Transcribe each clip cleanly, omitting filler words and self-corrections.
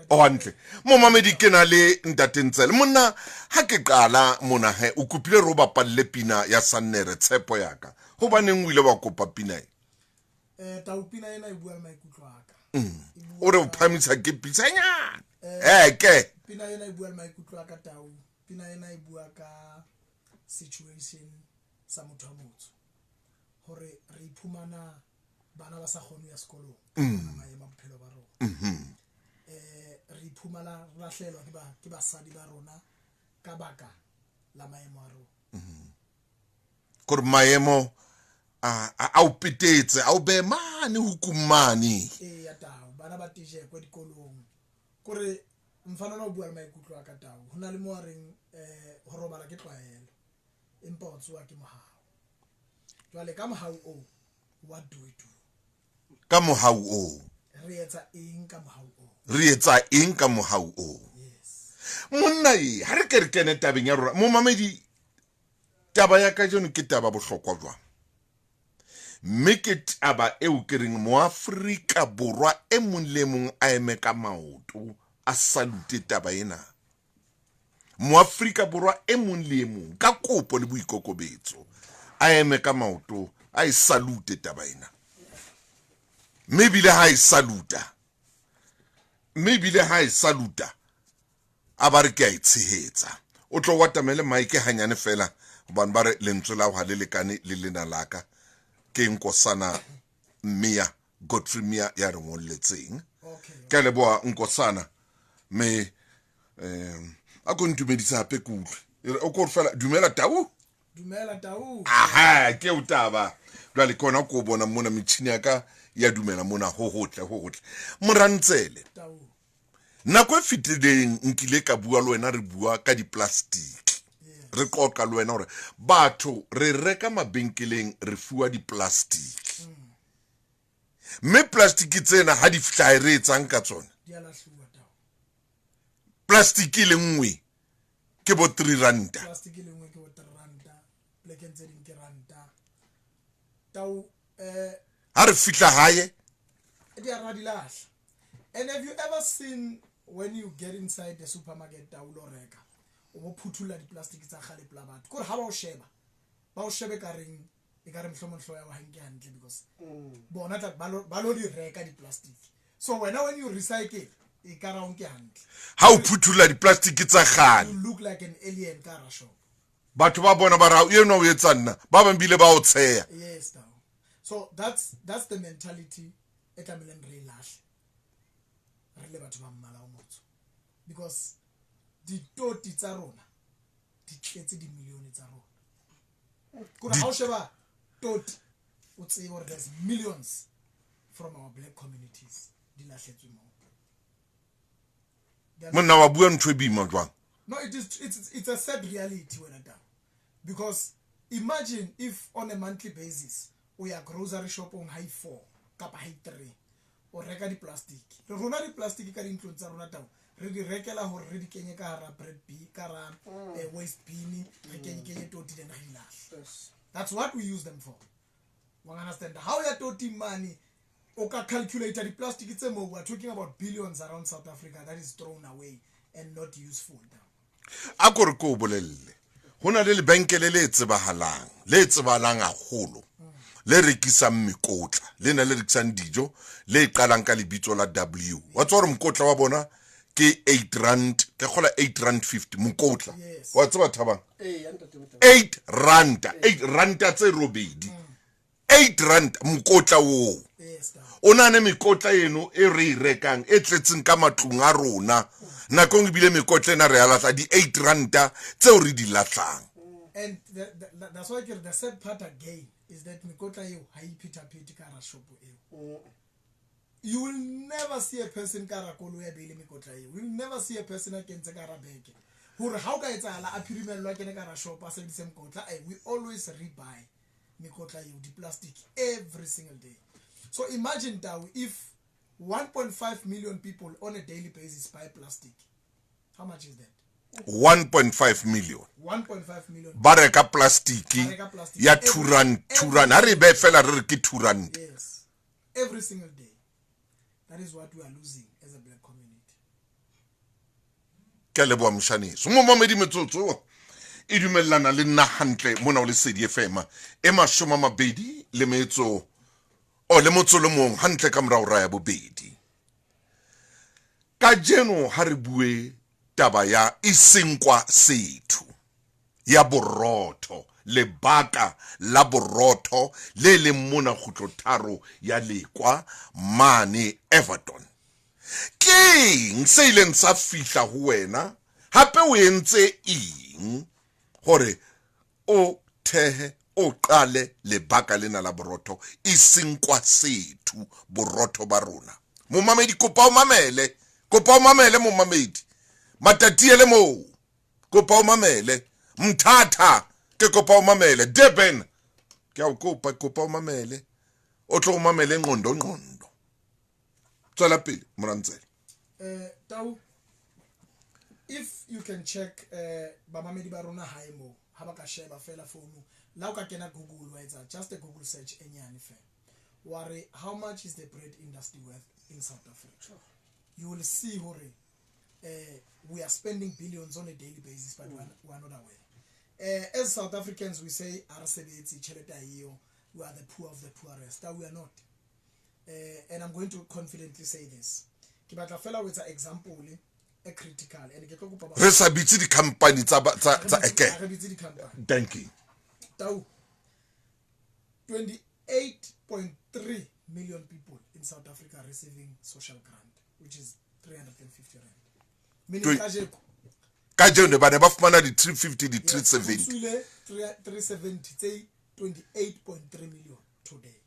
o hantle mo mamedi ke na le ntatentsele monna ha ke qala mona he o kupile ro bapalle pina ya Sannere tshepo yaka ho baneng o ile wa kopa pina tau pina ena e bua maikutlo aka o re o phamisa ke pitsanyana ke pina ena e bua maikutlo aka tau pina ena e bua ka situation sa motho a motsho hore re iphumana bana ba sa kgone ya sekolong maemo a bophelo ba rona re iphumana ra hlelwa ke basadi ba rona ka baka la maemo a rona gore maemo a o petetse a o be mane hukumane ya tau bana ba tije kwa dikolong gore mfana na o bua maikutlo a ka tau hona le mo a reng ho robala ke tlwaelo empa o tsoa ke mohau jwale ka mohau o what do we do ka mohau o re etsa eng ka mohau o re etsa eng ka mohau o monna ha re ke re kene tabeng ya rona mo mamedi taba ya ka jeno ke taba bohlokwa jwang mme ke taba eo ke reng mo Afrika Borwa e mong le mong a eme ka maoto a salute taba ena mo Afrika Borwa e mong le mong ka kopo le boikokobetso a eme ka maoto a e salute taba ena maybe le ha e saluta a ba re ke a itshehetsa o tlo watamele maike hanyane fela hobane ba re lentswe la ha le lekane le lena laka ke Nkosana Mia Godfrey Mia ya re ngolletseng ke leboa Nkosana me a go ntumedisa hape kutlwe o ko fela dumela tau aha ke utaba jwale kona ko bona mona metšhini ya ka ya dumela mona ho hotle morantsele nako e fitileng nkile ka bua le wena re bua ka di-plastic re qoqa le wena hore batho re reka mabenkeleng re fuwa di-plastic mme plastic tsena ha di fihla re etsang ka tsona plastic le nngwe ke bo 3 rand plastic le nngwe ke bo 3 rand plekeng tse ding ke ranta tau ha re fihla hae di aradilahla. And have you ever seen when you get inside the supermarket tau lo reka o phuthula di plastic tsa khale pla batho gore ha ba o shebe ka reng e ka re mhlomonglo ya wa hanke hantle because bona tla ba lo di reka di plastic so when you recycle e ka ra onke hantle ha o phuthula di plastic tsa khale you look like an alien ka ra shop batho ba bona ba ra yena o etsa nna ba bambile ba o tsheya yes tau so that's the mentality etamileng re lahle re le batho ba mmala o motho because di toti tsa rona di tletse di milione tsa rona kore ha o sheba toti o tsebe hore there's millions from our black communities di lahletswe mo monna wa bua ntwe bima jwang no it's a sad reality when I because imagine if on a monthly basis we are grocery shop on high 4 kapa high 3 o reka di plastic re rona di plastic ka dintlong tsa rona tao re di rekela hore re di kenye ka hara bread bin ka ra waste bin re kenye toti den re ilahle that's what we use them for you understand how ya toti money o ka calculate di plastic tse mo we are talking about billions around South Africa that is thrown away and not useful a gore ko bolelle hona le lebenkele le tsebahalang a holo le rekisang mekotla le na le rekisang dijo le qalang ka lebitso la W wa tswa re mkotla wa bona ke 8 rand ke khola 8 rand 50 mokotla wa tseba thabang 8 rand tse robedi 8 rand mokotla wo ona ne mekotla eno e re rekang e tletseng ka matlung a rona nakong e bile mekotla ena re ya latla di 8 rand tse re di latlang and that's why the sad part again is that mikotla you haipita kara shop you will never see a person kara kolo ya bele mikotla you will never see a person akentse kara beke hore how ka etsala a phirimelwa kene kara shop a se di semkotla we always rebuy mikotla you di plastic every single day so imagine that if 1.5 million people on a daily basis buy plastic how much is that 1.5 million bareka plastic ya 2 rand ha re be fela re ke 2 rand yes every single day That is what we are losing as a black community. Ke leboa moshaneso mo mamedi metsotso e dumellana le nna hantle mona o le Sedi FM e mashoma mabedi le metso o le motso le mong hantle ka morao ra ya bobedi ka jeno ha re bue taba ya isinkwa sethu ya borotho lebaka la borotho le le mona khutlotharo ya lekwa mane Everton keng se ileng sa fihla ho wena hape o entse eng hore o thehe o qale lebaka lena la borotho isinkwa sethu borotho ba rona momamedi kopa o mamele momamedi matatiele mo kopa o mamele mthatha ke kopa o mamele Durban ke a kopa o mamele o tlo o mamele ngqondo tswela pele morantsele Tau, if you can check bamamedi ba rona hae mo ha ba ka sheba fela phone la o ka kena Google wa etsa just a Google search enyane fela ware how much is the bread industry worth in South Africa. You will see hore we are spending billions on a daily basis but we are not aware. As South Africans we say we are the poor of the poorest. That we are not. And I'm going to confidently say this. Kibatla fela with an example a critical and ke tlo kopa re sa bitse di company tsa eke thank you Tau 28.3 million people in South Africa are receiving social grant which is 350 rand meaning ka jeno ba ne ba fumana di 350 di 370 370 tse 28.3 million today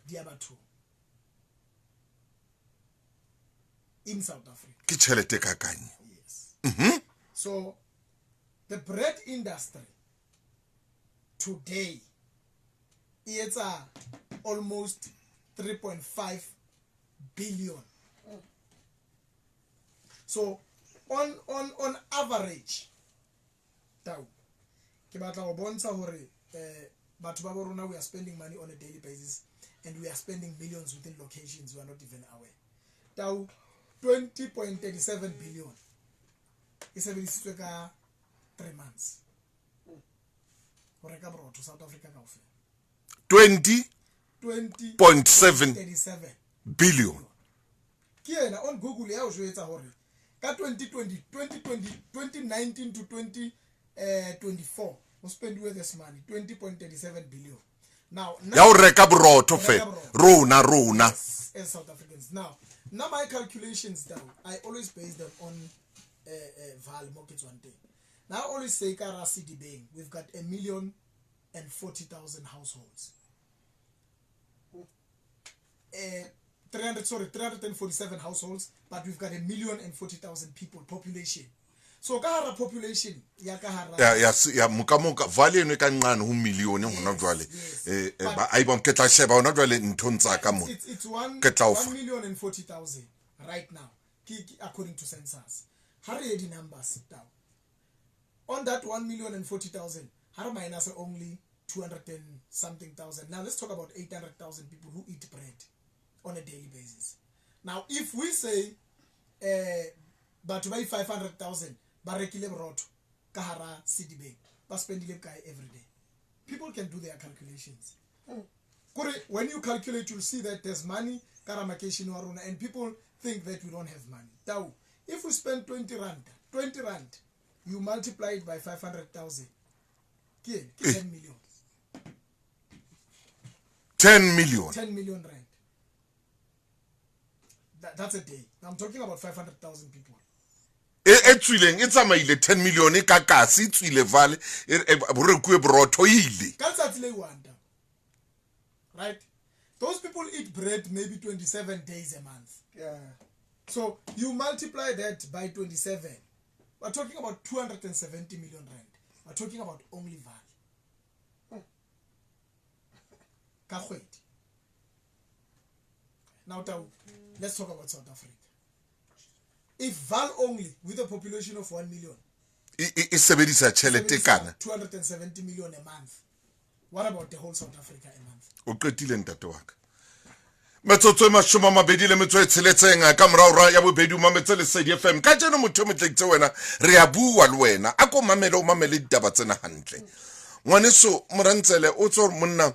di abatho in South Africa. Ki tšhelete ka kanye. Yes. So the bread industry today is almost 3.5 billion. So on average, tau ke batla go bontsha hore batho ba borona we are spending money on a daily basis and we are spending millions within locations we are not even aware. Tau 20.37 billion is sebedisitswe ka 3 months go reka borotho South Africa kaofela 20.7 billion ke yena on Google ya o jwetsa hore ka 2019 to 2024 we spend with this money 20.37 billion now ya o reka borotho fe rona as South Africans. Now my calculations down, I always base them on Val Markets one day. Now I always say Kara City Bank, we've got 1,040,000 households. 347 households, but we've got 1,040,000 people population. So Kahara population ya Kahara ya mukamoka vale eno ka nqane ho million hona jwale ba ai ba ke tla sheba hona jwale ntho ntsa ka mo it's 1,040,000 right now according to census. Hare the numbers down on that 1,040,000 hare minus only 200 and something thousand. Now let's talk about 800,000 people who eat bread on a daily basis. Now if we say but by 500,000 barekile borotho ka hara City Bank ba spendile kae every day, people can do their calculations. When you calculate you'll see that there's money kara makeishini wa rona and people think that we don't have money. Now if we spend 20 rand you multiply it by 500,000 ke 10 million 10 million 10 million rand. That's a day. I'm talking about 500,000 people. e tswileng e tsamaile 10 million e ka kasi tswile vale re kwe borotho ile Ka tsatsi le wanda. Right? Those people eat bread maybe 27 days a month. Yeah. So you multiply that by 27. We're talking about 270 million rand. We're talking about only Val. Ka kgwedi. Now let's talk about South Africa. If Val only with a population of 1 million e sebedisa tšhelete kana 270 million a month, what about the whole South Africa a month? o qetile ntate wa ka metsotso e mashome a mabedi le metso e tsheletseng ka moraora ya bobedi o mametse Lesedi FM ka jeno motho mo tletse wena re a bua le wena a ko mamele o mamele ditaba tsena hantle ngwaneso morantsele o tso monna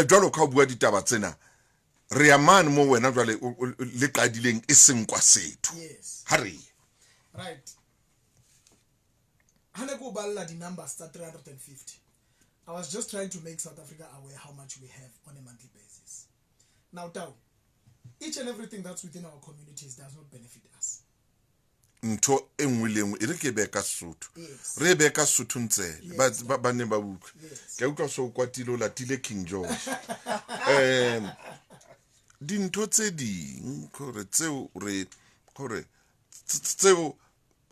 jwalo ka o bua ditaba tsena re ya mane mo wena jwale le qadileng e seng kwa setho ha re right hane go balla di numbers tsa 350. I was just trying to make South Africa aware how much we have on a monthly basis. Now, down, each and everything that's within our communities does not benefit us. ntho engwe le engwe e re ke be ka Sotho re be ka Sotho ntsele ba ne ba utlwa ke utlwa so kwatile o latile King George dintho tse ding gore tseo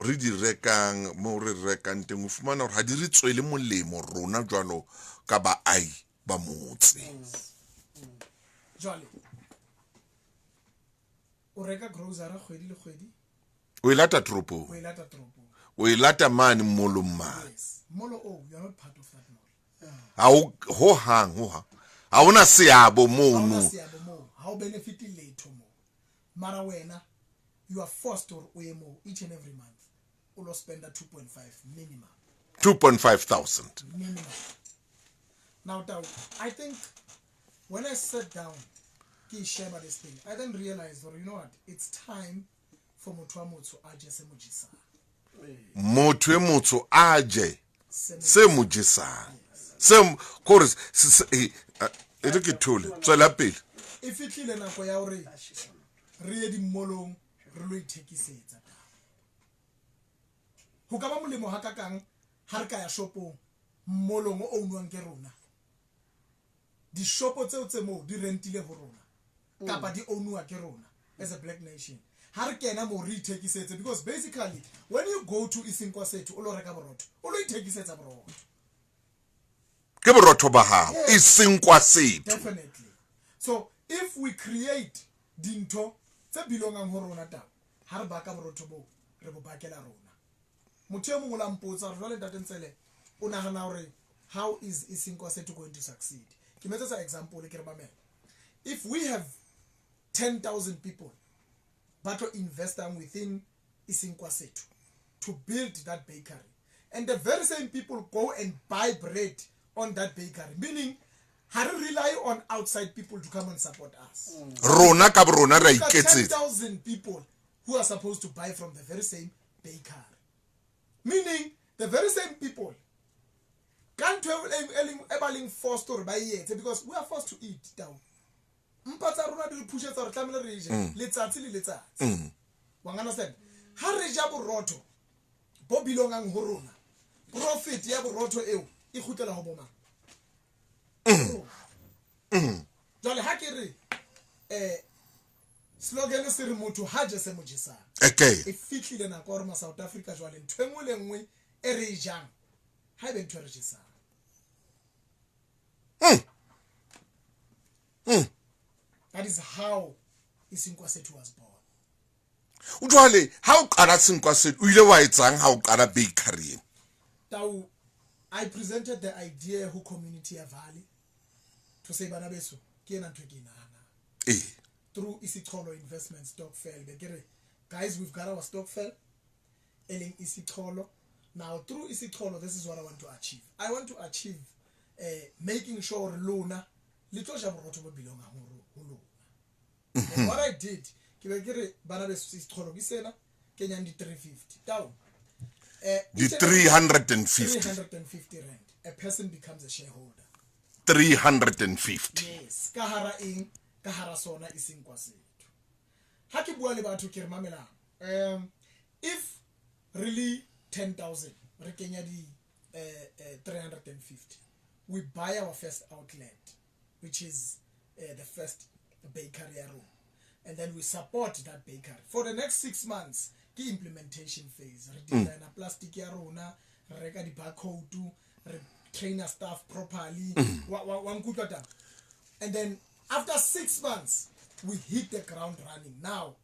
re di rekang mo re rekang teng o fumana gore ha di re tswele molemo rona jwalo ka ba ai ba motse jwale o reka grocery kgwedi le kgwedi o ilata tropo o ilata mane molong mane molo you are not part of that mall ho hang ha ona seabo mono ha o benefit letho mo mara wena you are forced to mo each and every month ulo spend 2.5 minimum 2,500 minimum. Now I think when I sat down ki share this thing I then realized you know what it's time for motho wa motho aje se mojisa motho e motho aje se mojisa se gore e re ke thole tswela pele e fitlhile nako ya hore re ye di mmolong re lo ithekisetsa ho ka ba molemo ha kakang ha re ka ya shopong mmolong o ownwang ke rona di shopo tseo tse mo di rentile ho rona kapa di ownwa ke rona as a black nation ha re kena mo re ithekisetsa because basically when you go to isinkwa sethu o lo reka borotho o lo ithekisetsa borotho ke borotho ba hao isinkwa sethu definitely so if we create dintho tse belongang ho rona taba ha re baka borotho bo re bo bakela rona motho mo ngola mpotsa re jwale Ntatentsele o nagana hore how is isinkwa sethu going to succeed ke metsetsa example ke re mamela if we have 10,000 people but to invest within isinkwa sethu to build that bakery and the very same people go and buy bread on that bakery meaning how to rely on outside people to come and support us rona ka rona ra iketsetsa 10,000 people who are supposed to buy from the very same bakery meaning the very same people can't ebaling forced to buy it because we are forced to eat down mpatsa rona di push tsa re tlamele re je letsatsi le letsatsi wa understand ha re ja borotho bo bilongang ho rona profit ya borotho eo e khutlela ho boma jale ha ke re slogan se re motho ha je se mojisa e fitlhile na gore ma South Africa jwale ntwengwe le nngwe e re jang ha be ntwe re jisa that is how isinkwa sethu was born jwale ha o qala sinkwa sethu o ile wa etsang ha o qala bakery tau I presented the idea who community ya Valley to say bana beso ke ena ntwe ke nana through isicholo investment stokvel bekere guys we've got our stokvel eling isicholo now through isicholo this is what I want to achieve making sure lona litlo ja borotho bo bilonga ho lona and what I did ke bekere bana beso isicholo ke sena kenyang di 350 down the 350 rand a person becomes a shareholder 350 yes ka hara sona isinkwa sethu ha ke bua le batho ke re mamela if really 10,000 re kenya di 350 we buy our first outlet which is the first bakery ya rona and then we support that bakery for the next 6 months ke implementation phase re design plastic ya rona re reka di barcode re train our staff properly wa nkutwa taba and then after 6 months we hit the ground running now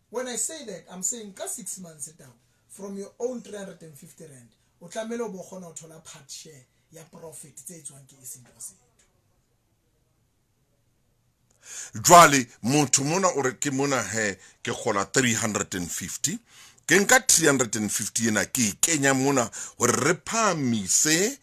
when I say that I'm saying ka 6 months down from your own 350 rand o tlamele o bo gona o thola part share ya profit tse tswang ke isinkwa sethu jwale motho mona o re ke mona he ke gola 350 ke nka 350 ena ke e kenya mona gore re phamise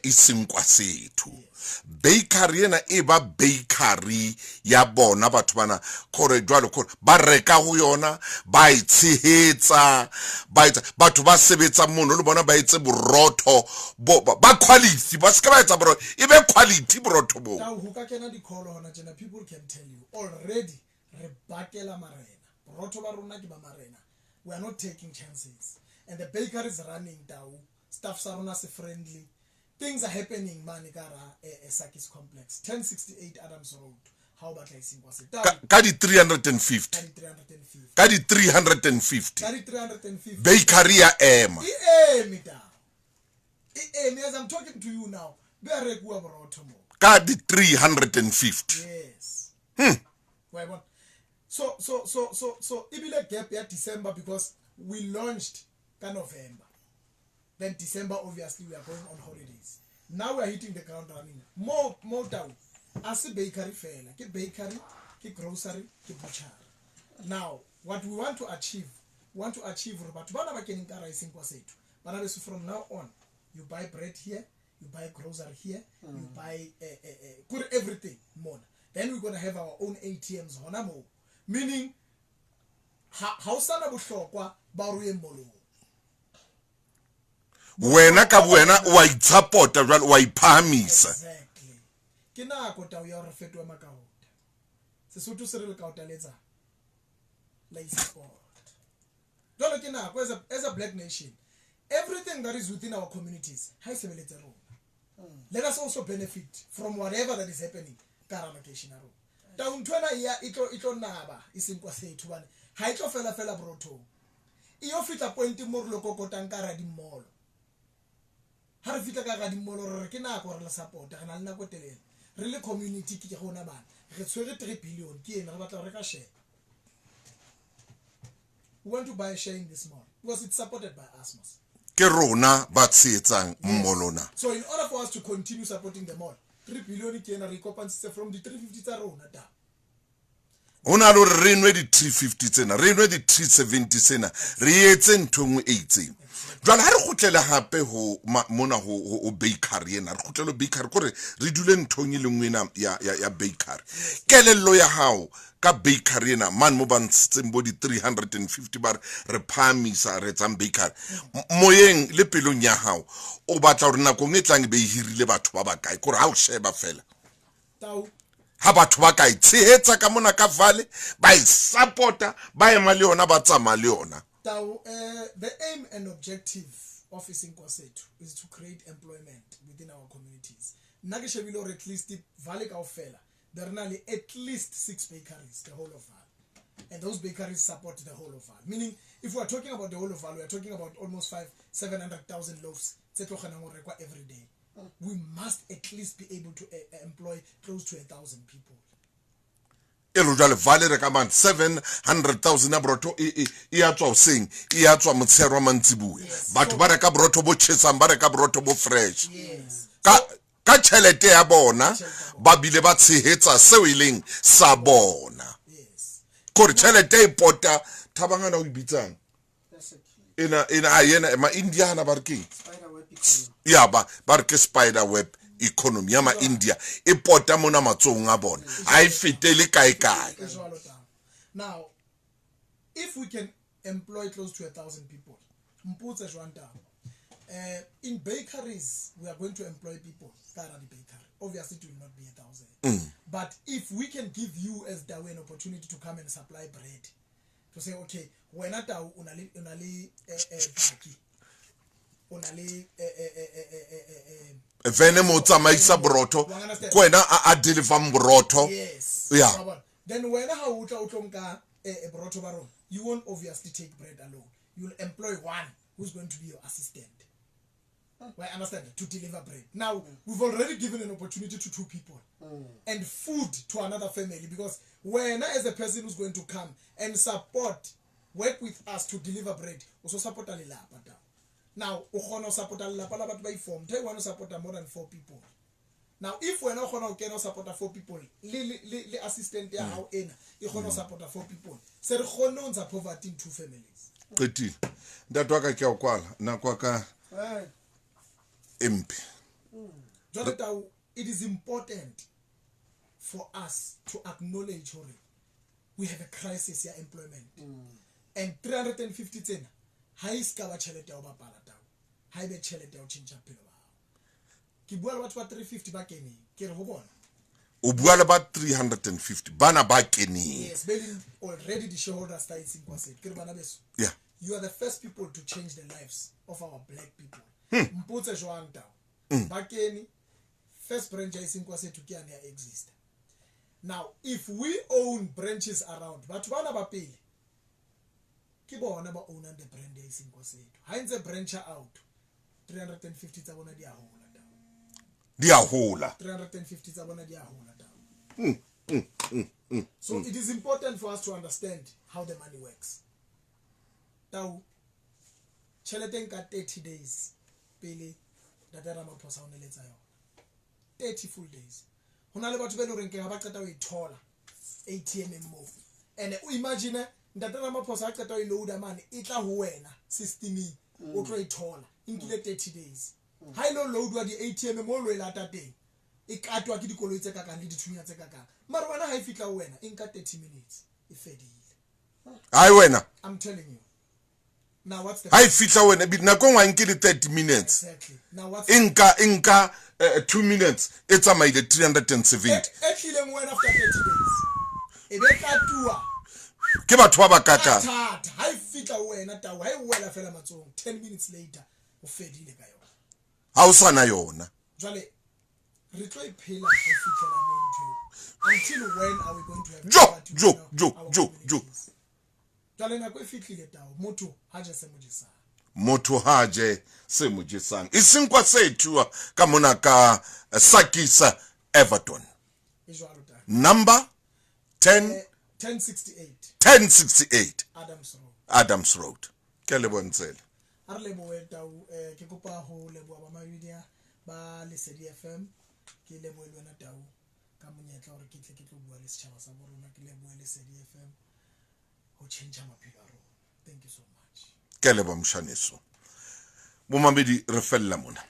isinkwa sethu bakery ena e ba bakery ya bona batho bana gore jwalo gore ba reka go yona ba itshehetsa batho ba sebetsa mono le bona ba etse borotho ba quality ba ska ba etsa borotho e be quality borotho bo now ho ka kena di call hona tjena people can tell you already re bakela marena borotho ba rona ke ba marena we are not taking chances and the bakery is running down staff sa rona se friendly. Things are happening, Manikara, Sakis Complex, 1068 Adams Road. How about I sing was it? Kadi 350. Kadi 350. Kadi 350. Bakery ya Emma. As I'm talking to you now, be a regular brotomo. Kadi 350. Yes. So, Ibile gap ya December because we launched November. Then December, obviously, we are going on holidays. Now we are hitting the ground running. More down. As a bakery fair, like a bakery, a grocery, a butcher. Now, what we want to achieve, but from now on, you buy bread here, you buy grocery here, you buy put everything more. Then we're gonna have our own ATMs. Meaning, how sana bushokwa baruye molo. Wena ka wena wa itsapota jwale wa iphamisa exactly ke na go ta ya re fetwa makauta Sesotho se re le kauta letsa like sport jalo ke na as a black nation everything that is within our communities ha isebeletse rona let us also benefit from whatever that is happening ka ra location ya rona ta untwana ya itlo naba isinkwa sethu bana ha itlo fela brotho iyo fitla point mo re lokokotang ka ra di mall ha re fitla ka ga di mall re ke na go re le support re na le nako telele re le community ke gona bana re tshwere 3 billion ke ena re batla re ka share. We want to buy a share in this mall because it's supported by ASMAS. Ke rona ba tsetsang mmolona. So in order for us to continue supporting the mall 3 billion ke ena re compensate from the 350 tsa rona da. Ona lo re nwe di 350 tsena re nwe di 370 tsena re etse nthongwe 18 jwale ha re khotlela hape ho mona ho bakery ena re khotlelo bakery gore re dule nthong le ngwena ya bakery kelello ya hao ka bakery ena man mo ba ntseng bo di 350 bar re phamisa re tsang bakery moyeng le pelong ya hao o batla re nako ngetlang be hirile batho ba ba kae gore ha o sheba fela tau ha batho ba ka itshehetsa ka mona ka vale ba supporta ba ema le yona ba tsama le yona. The aim and objective of Isinkwa Sethu is to create employment within our communities. Nake shebile at least vale kaofela there are at least 6 bakeries the whole of Vaal, and those bakeries support the whole of Vaal. Meaning if we are talking about the whole of Vaal, we are talking about almost 700,000 loaves every day. We must at least be able to employ close to 1,000 people. Elo jale vale re ka man 700,000 na broto e a tswa seng e a tswa motshero mantsibue batho ba re ka broto bo tshetsang ba re ka broto bo fresh ka tšhelete ya bona ba bile ba tshehetsa seo ileng sa bona gore tšhelete e pota thabangana o ibitsang ina yena ma Indiana ba re ke ya ba re ke spider web economy ya ma India e pota mona matsong a bona ha e fetele kae. Now if we can employ close to 1,000 people mputse jwanta in bakeries we are going to employ people that are the bakery obviously it will not be 1,000 but if we can give you as Dawe an opportunity to come and supply bread to say okay wena Dawe unali baki unali vene mo tsamaisa broto kwena a deliver broto yeah then when how utlonka broto baron you won't obviously take bread alone you'll employ one who's going to be your assistant. Well, understand to deliver bread. Now we've already given an opportunity to 2 people and food to another family because when as a person who's going to come and work with us to deliver bread also support a lapa. Now, Uhono support a lapa by form. They want to support more than 4 people. Now if wena o khona o kena o supporta 4 people le assistant ya hao ena e khona o supporta 4 people se re khone o ntsha poverty in 2 families qetile ntatwa ka ke a kwala na kwa ka MP it is important for us to acknowledge we have a crisis ya employment and 350 tsena ha iska ba chelete ya ba pala tao ha ibe chelete ya o change phelo ba ke bua le batho ba 350 ba keneng ke re go bona o bua le ba 350 bana ba keneng yes being already the shareholders started in Kwase ke re bana beso yeah you are the first people to change the lives of our black people mpotse jwang tao ba keni first branch is in Kwase to ke ane exist now if we own branches around batho bana ba pele ke bona ba own the brand is in Kwase ha ntse branch out 350 tsa bona di a hola tao di a hola 350 tsa bona di a hola tao so it is important for us to understand how the money works tao chelete nka 30 days pele datara maphosa o neletsa yona 30 full days hona le batho ba le reng ke ga ba qeta o ithola ATM mo and o imagine datara maphosa a qeta o load man e tla ho wena systeming o tlo ithola inkile 30 days ha ile load wa di ATM mo lo elata teng e katwa ke dikoloi tse kakang le dithunya tse kakang mara wena ha e fitla wena inka 30 minutes e fedile ai wena I'm telling you now what's the ai fitla wena bit na ko ngwa nke 30 minutes exactly now what's inka 2 minutes it's my 370 actually went after 30 days e be katwa ke batho ba bakaka thata ha e fitla wena tawo ha e wela fela matsong 10 minutes later o fedile ka yona ha o sana yona jwale re tlo iphela go fitlela mentwe until when are we going to have jo jwale na go fitlile tawo motho ha je se mojisa motho haje se mojesang isinkwa sethu ka mona ka Sakisa Everton e jwalo ta number 1068 Adams Road ke le bontsela a re le bo tawo ke kopa ho le bo ba mamedia ba le Lesedi FM ke le bo le wena tawo ka monyetla hore ke tle ke tlo bua le setšhaba sa borona ke le bo le Lesedi FM ho change maphelo a rona thank you so much ke le bo mshaneso bo mamedi re fella mona